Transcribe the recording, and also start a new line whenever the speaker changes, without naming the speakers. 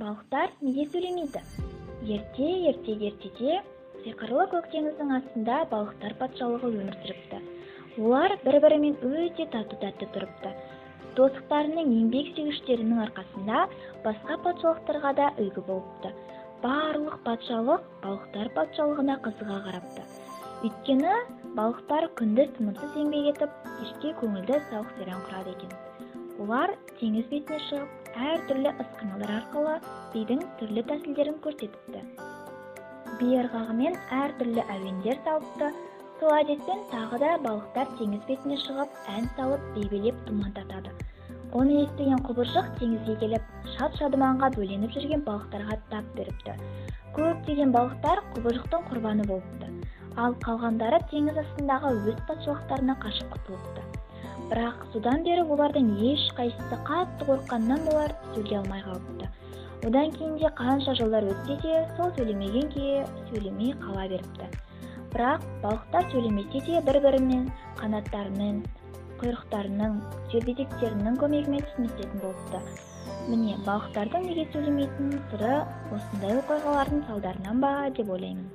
Балықтар неге сөйлемейді? Ертеде сиқырлы көк теңіздің астында балықтар патшалығы өмір сүріпті. Олар бір-бірімен өте тату-тәтті тұрыпты. Достықтарының еңбексүйгіштерінің арқасында басқа патшалықтарға да үлгі болыпты. Барлық патшалық балықтар патшалығына қызыға қарапты. Өйткені балықтар күндіз тынымсыз еңбек етіп, кешке көңілді сауық-сайран құрады екен. Олар теңіз бетіне шығып, әртүрлі ысқырмалар арқылы бидің түрлі тәсілдерін көрсетіпті. Би ырғағымен әртүрлі әуендер салыпты. Сол әдетпен тағы да балықтар теңіз бетіне шығып, ән салып, би билеп думандатады. Оны естіген құбыжық теңізге келіп, шат-шадыманға бөленіп жүрген балықтарға тап беріпті. Көптеген балықтар құбыжықтың құрбаны болыпты. Ал қалғандары теңіз астындағы өз патшалықтарына қашып құтылыпты. Бірақ судан бері олардың ешқайсысы қатты қорыққаннан болар сөйлей алмай қалыпты. Одан кейін де қанша жылдар өтсе де сол сөйлемеген күйі сөйлемей қала беріпті. Бірақ балықтар сөйлемесе де бір-бірімен қанаттарының, құйрықтарының, желбезектерінің көмегімен түсінісетін болыпты. Міне, балықтардың неге сөйлемейтін сыры осындай оқиғалардың салдарынан ба деп ойлаймын.